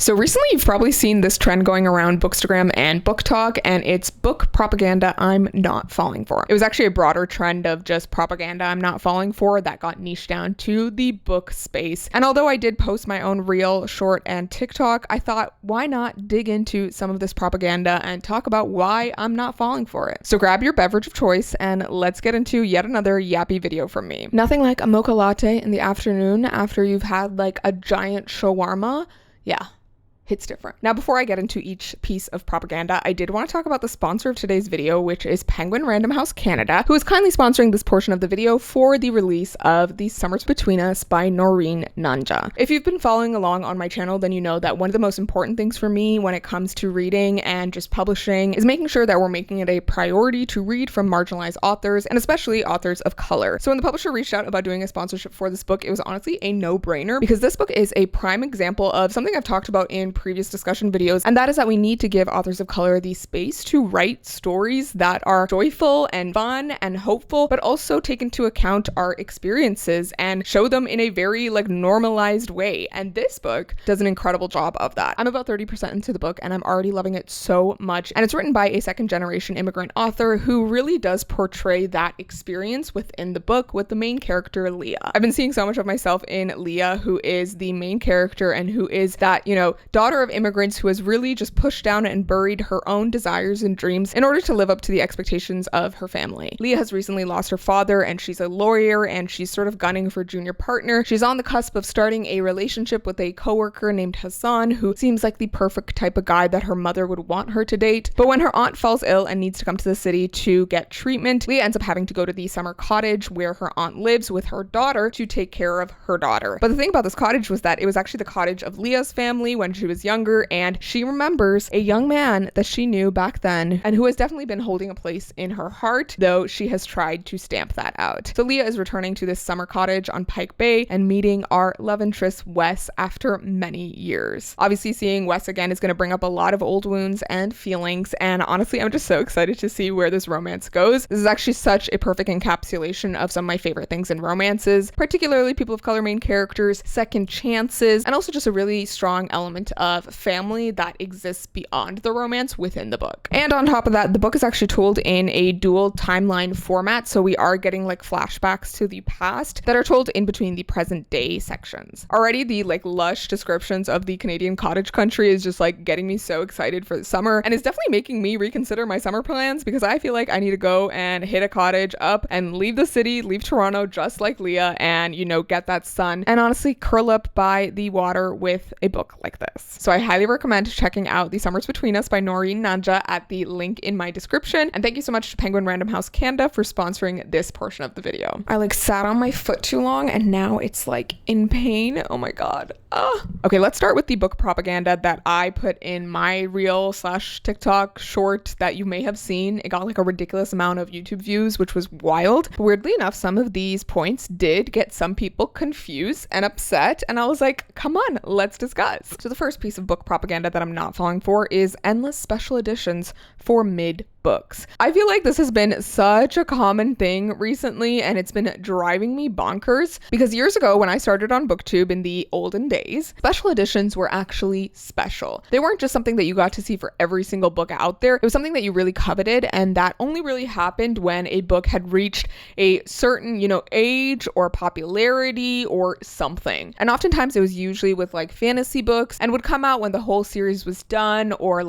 So recently you've probably seen this trend going around Bookstagram and Book Talk, and it's book propaganda I'm not falling for. It was actually a broader trend of just propaganda I'm not falling for that got niched down to the book space. And although I did post my own reel, short, and TikTok, I thought, why not dig into some of this propaganda and talk about why I'm not falling for it. So grab your beverage of choice and let's get into yet another yappy video from me. Nothing like a mocha latte in the afternoon after you've had like a giant shawarma. Yeah. Hits different. Now, before I get into each piece of propaganda, I did want to talk about the sponsor of today's video, which is Penguin Random House Canada, who is kindly sponsoring this portion of the video for the release of The Summers Between Us by Noreen Nanja. If you've been following along on my channel, then you know that one of the most important things for me when it comes to reading and just publishing is making sure that we're making it a priority to read from marginalized authors, and especially authors of color. So when the publisher reached out about doing a sponsorship for this book, it was honestly a no-brainer because this book is a prime example of something I've talked about in previous discussion videos, and that is that we need to give authors of color the space to write stories that are joyful and fun and hopeful, but also take into account our experiences and show them in a very normalized way. And this book does an incredible job of that. I'm about 30% into the book and I'm already loving it so much. And it's written by a second-generation immigrant author who really does portray that experience within the book with the main character, Leah. I've been seeing so much of myself in Leah, who is the main character and who is that, daughter of immigrants who has really just pushed down and buried her own desires and dreams in order to live up to the expectations of her family. Leah has recently lost her father and she's a lawyer and she's sort of gunning for a junior partner. She's on the cusp of starting a relationship with a coworker named Hassan, who seems like the perfect type of guy that her mother would want her to date. But when her aunt falls ill and needs to come to the city to get treatment, Leah ends up having to go to the summer cottage where her aunt lives with her daughter to take care of her daughter. But the thing about this cottage was that it was actually the cottage of Leah's family when she was younger, and she remembers a young man that she knew back then and who has definitely been holding a place in her heart, though she has tried to stamp that out. So Leah is returning to this summer cottage on Pike Bay and meeting our love interest Wes after many years. Obviously, seeing Wes again is going to bring up a lot of old wounds and feelings, and honestly, I'm just so excited to see where this romance goes. This is actually such a perfect encapsulation of some of my favorite things in romances, particularly people of color main characters, second chances, and also just a really strong element of family that exists beyond the romance within the book. And on top of that, the book is actually told in a dual timeline format, so we are getting flashbacks to the past that are told in between the present day sections. Already the lush descriptions of the Canadian cottage country is just getting me so excited for the summer, and it's definitely making me reconsider my summer plans because I feel like I need to go and hit a cottage up and leave the city, leave Toronto just like Leah, and get that sun and honestly curl up by the water with a book like this. So I highly recommend checking out The Summers Between Us by Noreen Nanja at the link in my description. And thank you so much to Penguin Random House Canada for sponsoring this portion of the video. I sat on my foot too long and now it's in pain. Oh my God. Okay, let's start with the book propaganda that I put in my reel / TikTok short that you may have seen. It got a ridiculous amount of YouTube views, which was wild. But weirdly enough, some of these points did get some people confused and upset. And I was like, come on, let's discuss. So the first piece of book propaganda that I'm not falling for is endless special editions for mid books. I feel like this has been such a common thing recently and it's been driving me bonkers because years ago when I started on BookTube in the olden days, special editions were actually special. They weren't just something that you got to see for every single book out there. It was something that you really coveted, and that only really happened when a book had reached a certain, age or popularity or something. And oftentimes it was usually with fantasy books and would come out when the whole series was done or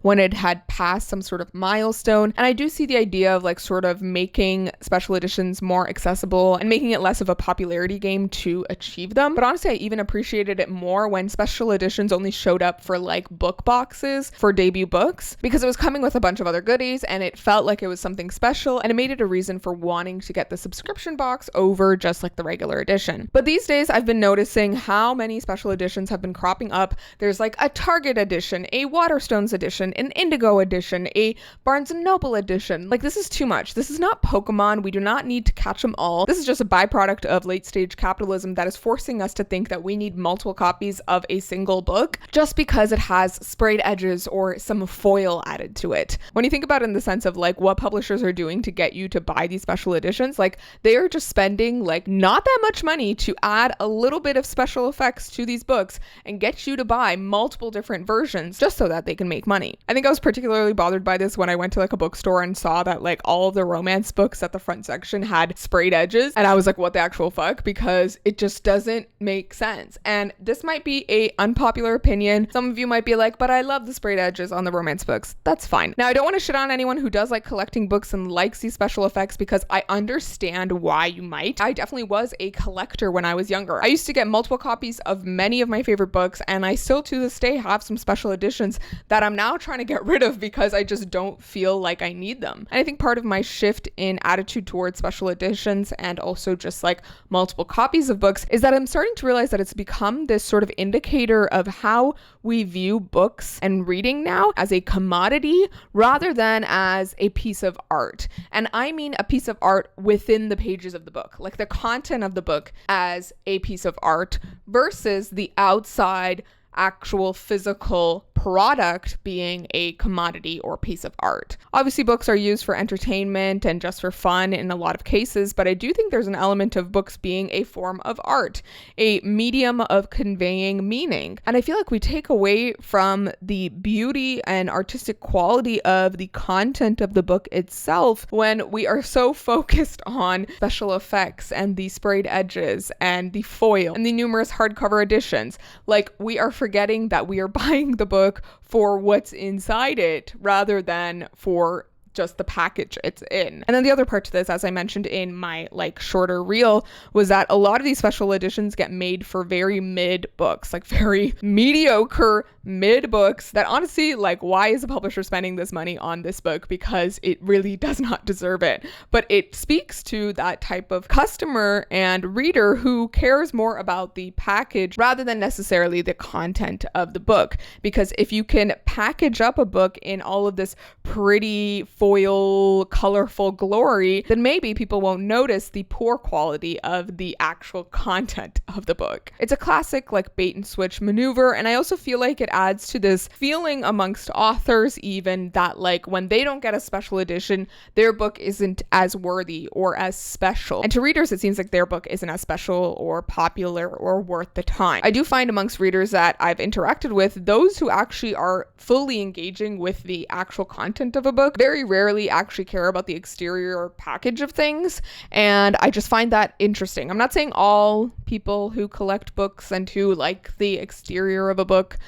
when it had passed some sort of milestone. And I do see the idea of sort of making special editions more accessible and making it less of a popularity game to achieve them. But honestly, I even appreciated it more when special editions only showed up for book boxes for debut books, because it was coming with a bunch of other goodies and it felt like it was something special, and it made it a reason for wanting to get the subscription box over just the regular edition. But these days I've been noticing how many special editions have been cropping up. There's a Target edition, a Waterstones edition, an Indigo edition, a Barnes Barnes & Noble edition. Like, this is too much. This is not Pokemon. We do not need to catch them all. This is just a byproduct of late stage capitalism that is forcing us to think that we need multiple copies of a single book just because it has sprayed edges or some foil added to it. When you think about it in the sense of like what publishers are doing to get you to buy these special editions, like they are just spending like not that much money to add a little bit of special effects to these books and get you to buy multiple different versions just so that they can make money. I think I was particularly bothered by this when I went to like a bookstore and saw that like all of the romance books at the front section had sprayed edges, and I was like, what the actual fuck? Because it just doesn't make sense. And this might be a unpopular opinion. Some of you might be like, but I love the sprayed edges on the romance books. That's fine. Now, I don't want to shit on anyone who does like collecting books and likes these special effects because I understand why you might. I definitely was a collector when I was younger. I used to get multiple copies of many of my favorite books, and I still to this day have some special editions that I'm now trying to get rid of because I just don't feel like I need them. And I think part of my shift in attitude towards special editions and also just like multiple copies of books is that I'm starting to realize that it's become this sort of indicator of how we view books and reading now as a commodity rather than as a piece of art. And I mean a piece of art within the pages of the book, like the content of the book as a piece of art versus the outside actual physical product being a commodity or piece of art. Obviously, books are used for entertainment and just for fun in a lot of cases, but I do think there's an element of books being a form of art, a medium of conveying meaning. And I feel like we take away from the beauty and artistic quality of the content of the book itself when we are so focused on special effects and the sprayed edges and the foil and the numerous hardcover editions. Like, we are forgetting that we are buying the book for what's inside it rather than for just the package it's in. And then the other part to this, as I mentioned in my like shorter reel, was that a lot of these special editions get made for very mid books, like very mediocre mid books that honestly, like, why is a publisher spending this money on this book? Because it really does not deserve it. But it speaks to that type of customer and reader who cares more about the package rather than necessarily the content of the book. Because if you can package up a book in all of this pretty foil, colorful glory, then maybe people won't notice the poor quality of the actual content of the book. It's a classic like bait and switch maneuver, and I also feel like it adds to this feeling amongst authors even that like when they don't get a special edition, their book isn't as worthy or as special. And to readers, it seems like their book isn't as special or popular or worth the time. I do find amongst readers that I've interacted with, those who actually are fully engaging with the actual content of a book very rarely actually care about the exterior or package of things, and I just find that interesting. I'm not saying all people who collect books and who like the exterior of a book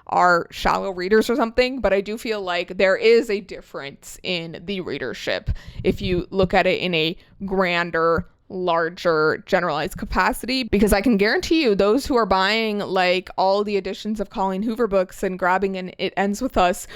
are shallow readers or something, but I do feel like there is a difference in the readership if you look at it in a grander, larger generalized capacity, because I can guarantee you those who are buying like all the editions of Colleen Hoover books and grabbing an It Ends With Us,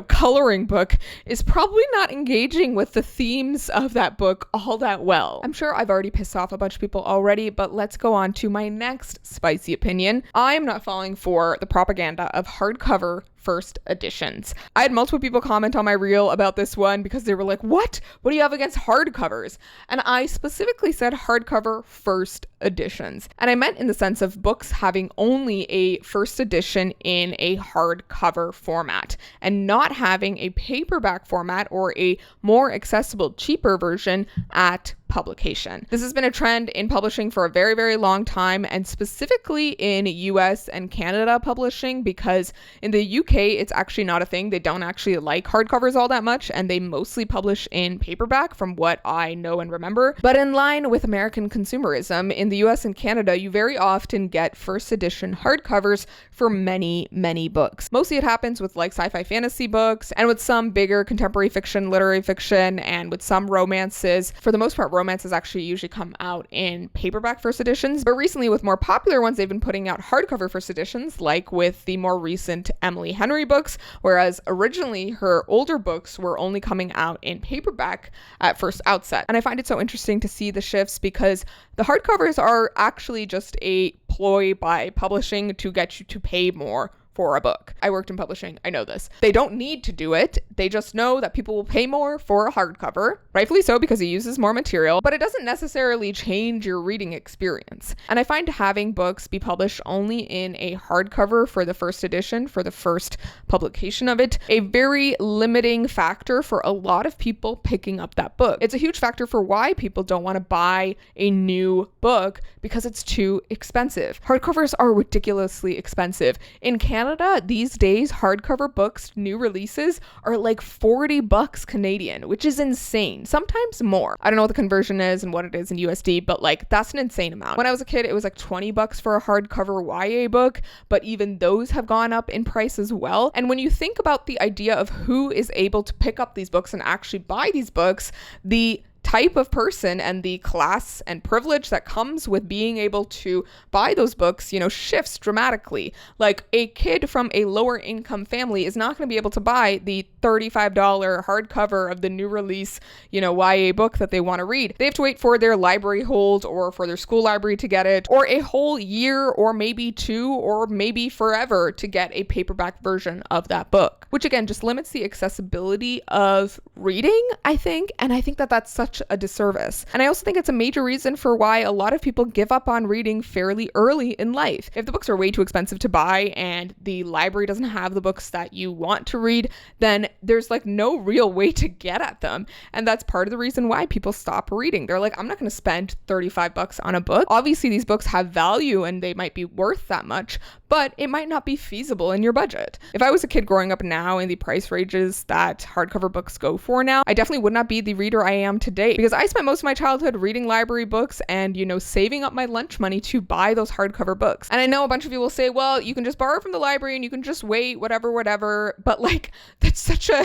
coloring book is probably not engaging with the themes of that book all that well. I'm sure I've already pissed off a bunch of people already, but let's go on to my next spicy opinion. I am not falling for the propaganda of hardcover first editions. I had multiple people comment on my reel about this one because they were like, what do you have against hardcovers? And I specifically said hardcover first editions. And I meant in the sense of books having only a first edition in a hardcover format and not having a paperback format or a more accessible, cheaper version at publication. This has been a trend in publishing for a very, very long time, and specifically in US and Canada publishing, because in the UK, it's actually not a thing. They don't actually like hardcovers all that much, and they mostly publish in paperback from what I know and remember. But in line with American consumerism, in the US and Canada, you very often get first edition hardcovers for many, many books. Mostly it happens with like sci-fi fantasy books and with some bigger contemporary fiction, literary fiction, and with some romances. For the most part, romances actually usually come out in paperback first editions, but recently with more popular ones, they've been putting out hardcover first editions, like with the more recent Emily Henry books, whereas originally her older books were only coming out in paperback at first outset. And I find it so interesting to see the shifts because the hardcovers are actually just a ploy by publishing to get you to pay more for a book. I worked in publishing. I know this. They don't need to do it. They just know that people will pay more for a hardcover, rightfully so because it uses more material, but it doesn't necessarily change your reading experience. And I find having books be published only in a hardcover for the first edition, for the first publication of it, a very limiting factor for a lot of people picking up that book. It's a huge factor for why people don't want to buy a new book because it's too expensive. Hardcovers are ridiculously expensive. In Canada, these days, hardcover books, new releases, are like $40 Canadian, which is insane. Sometimes more. I don't know what the conversion is and what it is in USD, but like that's an insane amount. When I was a kid, it was like $20 for a hardcover YA book, but even those have gone up in price as well. And when you think about the idea of who is able to pick up these books and actually buy these books, the type of person and the class and privilege that comes with being able to buy those books, shifts dramatically. Like a kid from a lower income family is not going to be able to buy the $35 hardcover of the new release, YA book that they want to read. They have to wait for their library hold or for their school library to get it, or a whole year or maybe 2 or maybe forever to get a paperback version of that book, which again just limits the accessibility of reading, I think. And I think that that's such a disservice. And I also think it's a major reason for why a lot of people give up on reading fairly early in life. If the books are way too expensive to buy and the library doesn't have the books that you want to read, then there's like no real way to get at them. And that's part of the reason why people stop reading. They're like, I'm not going to spend $35 on a book. Obviously, these books have value and they might be worth that much, but it might not be feasible in your budget. If I was a kid growing up now in the price ranges that hardcover books go for now, I definitely would not be the reader I am today, because I spent most of my childhood reading library books and, saving up my lunch money to buy those hardcover books. And I know a bunch of you will say, well, you can just borrow from the library and you can just wait, whatever. But like, that's such a,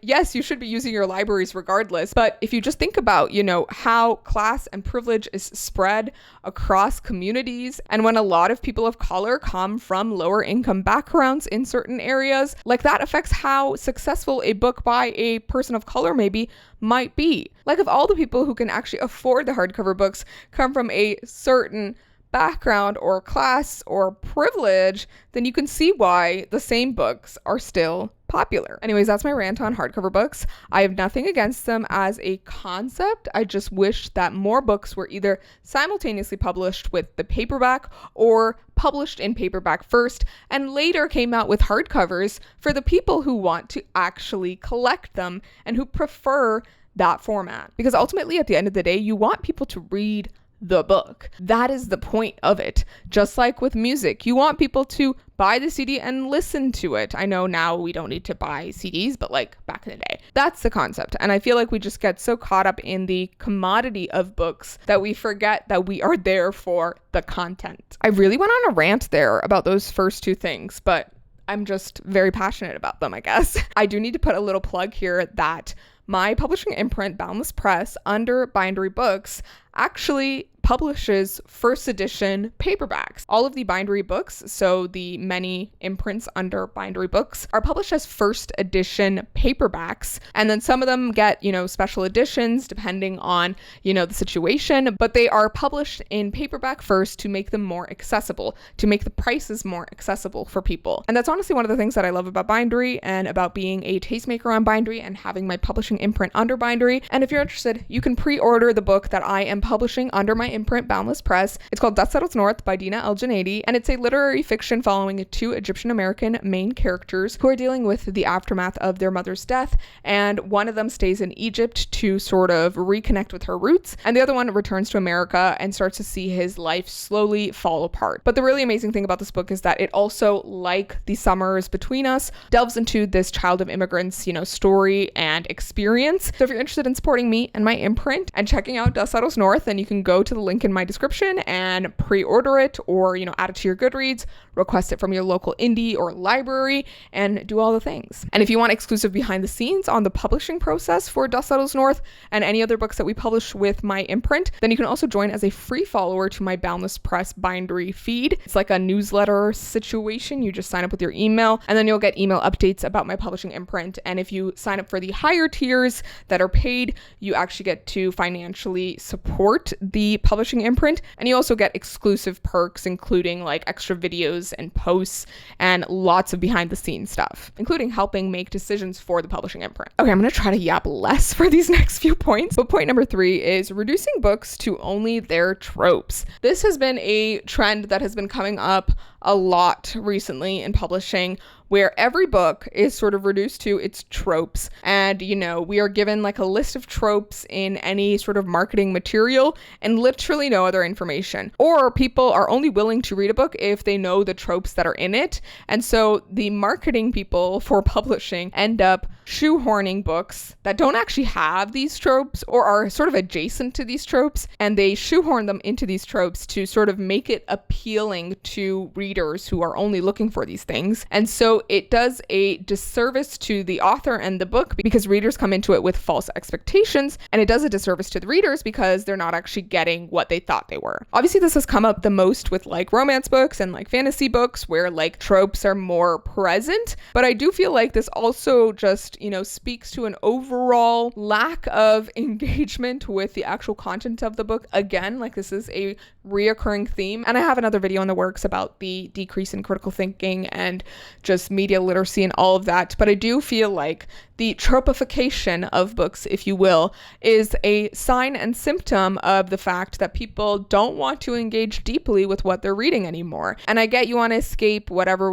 yes, you should be using your libraries regardless. But if you just think about, how class and privilege is spread across communities, and when a lot of people of color come from lower income backgrounds in certain areas, like that affects how successful a book by a person of color maybe might be. Like if all the people who can actually afford the hardcover books come from a certain background or class or privilege, then you can see why the same books are still popular. Anyways, that's my rant on hardcover books. I have nothing against them as a concept. I just wish that more books were either simultaneously published with the paperback or published in paperback first and later came out with hardcovers for the people who want to actually collect them and who prefer that format. Because ultimately, at the end of the day, you want people to read the book. That is the point of it. Just like with music, you want people to buy the CD and listen to it. I know now we don't need to buy CDs, but like back in the day, that's the concept. And I feel like we just get so caught up in the commodity of books that we forget that we are there for the content. I really went on a rant there about those first two things, but I'm just very passionate about them, I guess. I do need to put a little plug here that my publishing imprint, Boundless Press, under Bindery Books, actually publishes first edition paperbacks. All of the Bindery books, so the many imprints under Bindery Books, are published as first edition paperbacks. And then some of them get, special editions depending on, the situation, but they are published in paperback first to make them more accessible, to make the prices more accessible for people. And that's honestly one of the things that I love about Bindery and about being a tastemaker on Bindery and having my publishing imprint under Bindery. And if you're interested, you can pre-order the book that I am publishing under my imprint, Boundless Press. It's called Dust Settles North by Dina El-Janaidi, and it's a literary fiction following two Egyptian-American main characters who are dealing with the aftermath of their mother's death, and one of them stays in Egypt to sort of reconnect with her roots, and the other one returns to America and starts to see his life slowly fall apart. But the really amazing thing about this book is that it also, like The Summers Between Us, delves into this child of immigrants, story and experience. So if you're interested in supporting me and my imprint and checking out Dust Settles North, then you can go to the link in my description and pre-order it, or add it to your Goodreads, request it from your local indie or library, and do all the things. And if you want exclusive behind the scenes on the publishing process for Dust Settles North and any other books that we publish with my imprint, then you can also join as a free follower to my Boundless Press Bindery feed. It's like a newsletter situation. You just sign up with your email and then you'll get email updates about my publishing imprint. And if you sign up for the higher tiers that are paid, you actually get to financially support support the publishing imprint, and you also get exclusive perks, including like extra videos and posts and lots of behind the scenes stuff, including helping make decisions for the publishing imprint. Okay, I'm going to try to yap less for these next few points, but point number 3 is reducing books to only their tropes. This has been a trend that has been coming up a lot recently in publishing, where every book is sort of reduced to its tropes. And, you know, we are given like a list of tropes in any sort of marketing material and literally no other information. Or people are only willing to read a book if they know the tropes that are in it. And so the marketing people for publishing end up shoehorning books that don't actually have these tropes or are sort of adjacent to these tropes. And they shoehorn them into these tropes to sort of make it appealing to readers who are only looking for these things. And so it does a disservice to the author and the book because readers come into it with false expectations, and it does a disservice to the readers because they're not actually getting what they thought they were. Obviously, this has come up the most with like romance books and like fantasy books where like tropes are more present, but I do feel like this also just, you know, speaks to an overall lack of engagement with the actual content of the book. Again, like this is a reoccurring theme, and I have another video in the works about the decrease in critical thinking and just media literacy and all of that, but I do feel like the tropification of books, if you will, is a sign and symptom of the fact that people don't want to engage deeply with what they're reading anymore. And I get you want to escape whatever,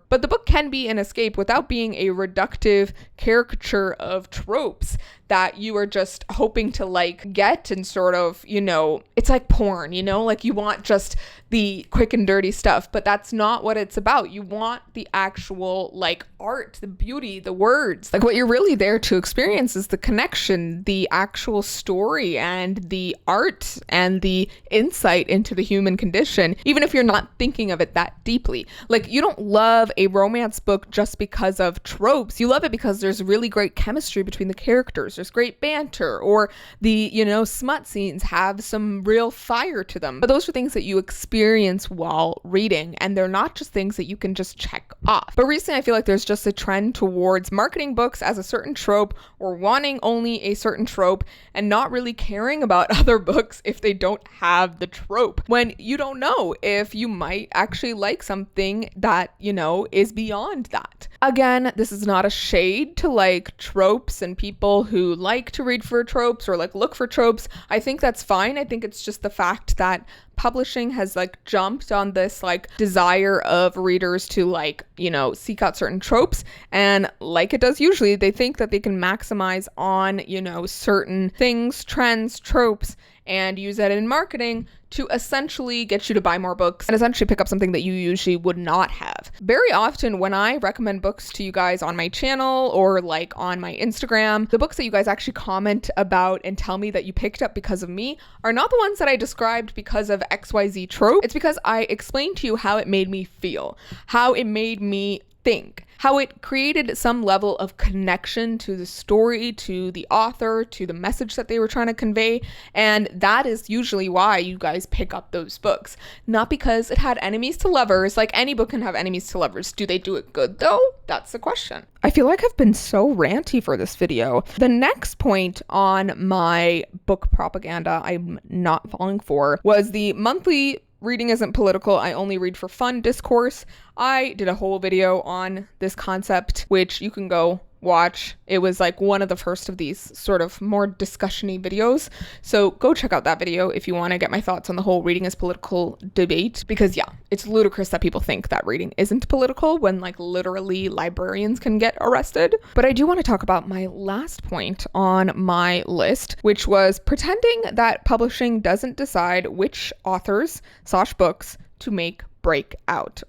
but the book can be an escape without being a reductive caricature of tropes that you are just hoping to like get and sort of, you know, it's like porn, you know, like you want just the quick and dirty stuff, but that's not what it's about. You want the actual like art, the beauty, the words. Like what you're really there to experience is the connection, the actual story and the art and the insight into the human condition, even if you're not thinking of it that deeply. Like you don't love a romance book just because of tropes. You love it because there's really great chemistry between the characters. There's great banter, or the, you know, smut scenes have some real fire to them. But those are things that you experience while reading, and they're not just things that you can just check off. But recently I feel like there's just a trend towards marketing books as a certain trope or wanting only a certain trope and not really caring about other books if they don't have the trope, when you don't know if you might actually like something that, you know, is beyond that. Again, this is not a shade to like tropes and people who like to read for tropes or like look for tropes. I think that's fine. I think it's just the fact that publishing has like jumped on this like desire of readers to like, you know, seek out certain tropes, and like it does usually, they think that they can maximize on, you know, certain things, trends, tropes, and use that in marketing to essentially get you to buy more books and essentially pick up something that you usually would not have. Very often when I recommend books to you guys on my channel or like on my Instagram, the books that you guys actually comment about and tell me that you picked up because of me are not the ones that I described because of XYZ trope. It's because I explained to you how it made me feel, how it made me think, how it created some level of connection to the story, to the author, to the message that they were trying to convey. And that is usually why you guys pick up those books. Not because it had enemies to lovers. Like any book can have enemies to lovers. Do they do it good though? That's the question. I feel like I've been so ranty for this video. The next point on my book propaganda I'm not falling for was the monthly reading isn't political, I only read for fun discourse. I did a whole video on this concept, which you can go watch. It was like one of the first of these sort of more discussion-y videos. So go check out that video if you want to get my thoughts on the whole reading is political debate, because yeah, it's ludicrous that people think that reading isn't political when like literally librarians can get arrested. But I do want to talk about my last point on my list, which was pretending that publishing doesn't decide which authors / books to make break out.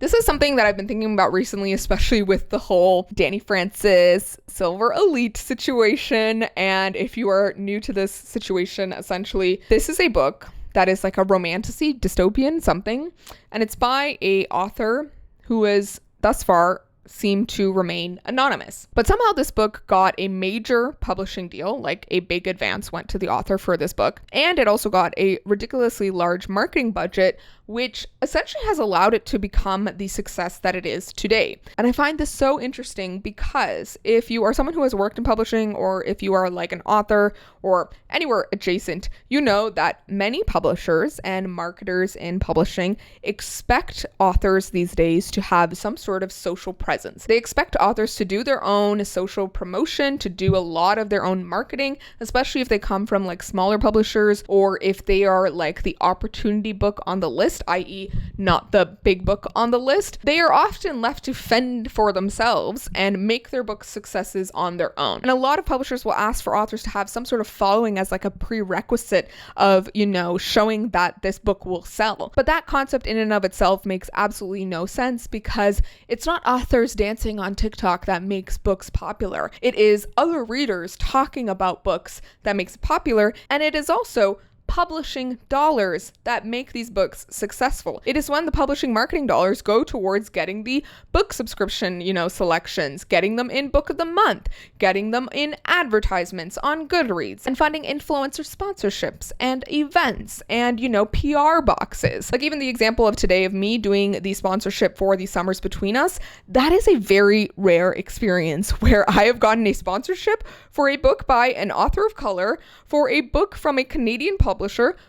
This is something that I've been thinking about recently, especially with the whole Danny Francis Silver Elite situation. And if you are new to this situation, essentially, this is a book that is like a romantasy, dystopian something. And it's by a author who is thus far seem to remain anonymous. But somehow this book got a major publishing deal, like a big advance went to the author for this book, and it also got a ridiculously large marketing budget, which essentially has allowed it to become the success that it is today. And I find this so interesting because if you are someone who has worked in publishing, or if you are like an author or anywhere adjacent, you know that many publishers and marketers in publishing expect authors these days to have some sort of social presence. They expect authors to do their own social promotion, to do a lot of their own marketing, especially if they come from like smaller publishers, or if they are like the opportunity book on the list, i.e. not the big book on the list. They are often left to fend for themselves and make their book successes on their own. And a lot of publishers will ask for authors to have some sort of following as like a prerequisite of, showing that this book will sell. But that concept in and of itself makes absolutely no sense, because it's not authors dancing on TikTok that makes books popular. It is other readers talking about books that makes it popular, and it is also publishing dollars that make these books successful. It is when the publishing marketing dollars go towards getting the book subscription, selections, getting them in book of the month, getting them in advertisements on Goodreads, and funding influencer sponsorships and events and, PR boxes. Like even the example of today of me doing the sponsorship for the Summers Between Us, that is a very rare experience where I have gotten a sponsorship for a book by an author of color, for a book from a Canadian publisher,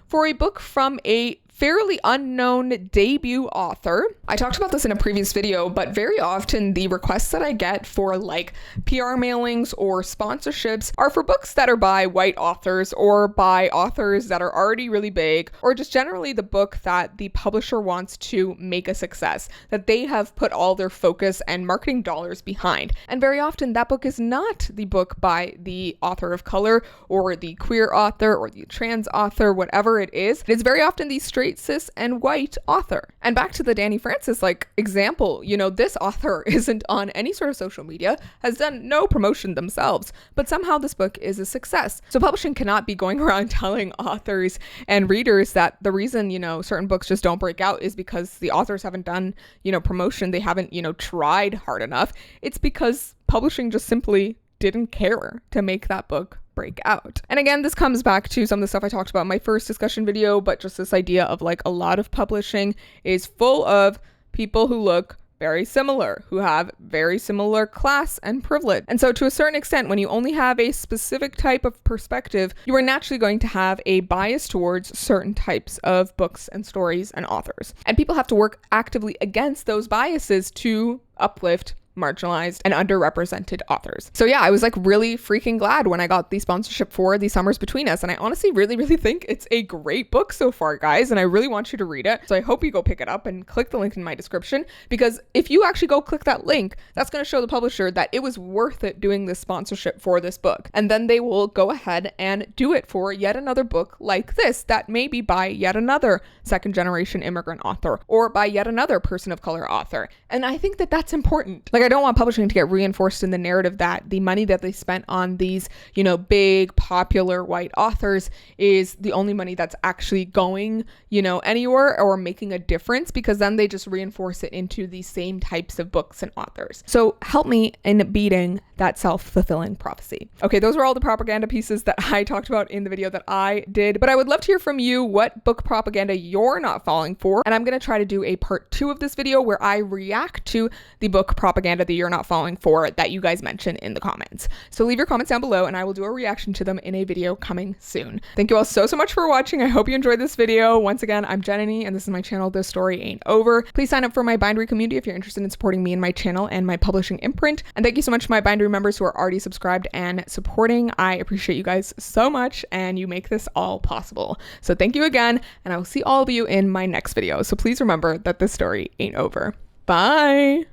for a book from a fairly unknown debut author. I talked about this in a previous video, but very often the requests that I get for like PR mailings or sponsorships are for books that are by white authors, or by authors that are already really big, or just generally the book that the publisher wants to make a success, that they have put all their focus and marketing dollars behind. And very often that book is not the book by the author of color, or the queer author, or the trans author, whatever it is. It is very often the straight, cis, and white author. And back to the Danny Francis example, this author isn't on any sort of social media, has done no promotion themselves, but somehow this book is a success. So publishing cannot be going around telling authors and readers that the reason, certain books just don't break out is because the authors haven't done, promotion, they haven't, tried hard enough. It's because publishing just simply didn't care to make that book break out. And again, this comes back to some of the stuff I talked about in my first discussion video, but just this idea of like a lot of publishing is full of people who look very similar, who have very similar class and privilege. And so to a certain extent, when you only have a specific type of perspective, you are naturally going to have a bias towards certain types of books and stories and authors. And people have to work actively against those biases to uplift marginalized and underrepresented authors. So yeah, I was like really freaking glad when I got the sponsorship for The Summers Between Us. And I honestly really, really think it's a great book so far, guys. And I really want you to read it. So I hope you go pick it up and click the link in my description, because if you actually go click that link, that's going to show the publisher that it was worth it doing this sponsorship for this book. And then they will go ahead and do it for yet another book like this, that may be by yet another second generation immigrant author, or by yet another person of color author. And I think that that's important. Like, I don't want publishing to get reinforced in the narrative that the money that they spent on these, big popular white authors is the only money that's actually going, anywhere or making a difference, because then they just reinforce it into the same types of books and authors. So help me in beating that self-fulfilling prophecy. Okay, those were all the propaganda pieces that I talked about in the video that I did, but I would love to hear from you what book propaganda you're not falling for. And I'm going to try to do a part 2 of this video where I react to the book propaganda that you're not falling for that you guys mention in the comments. So leave your comments down below and I will do a reaction to them in a video coming soon. Thank you all so much for watching. I hope you enjoyed this video. Once again, I'm JEN-nuh-nee and this is my channel, This Story Ain't Over. Please sign up for my bindery community if you're interested in supporting me and my channel and my publishing imprint. And thank you so much to my bindery members who are already subscribed and supporting. I appreciate you guys so much and you make this all possible. So thank you again, and I will see all of you in my next video. So please remember that this story ain't over. Bye.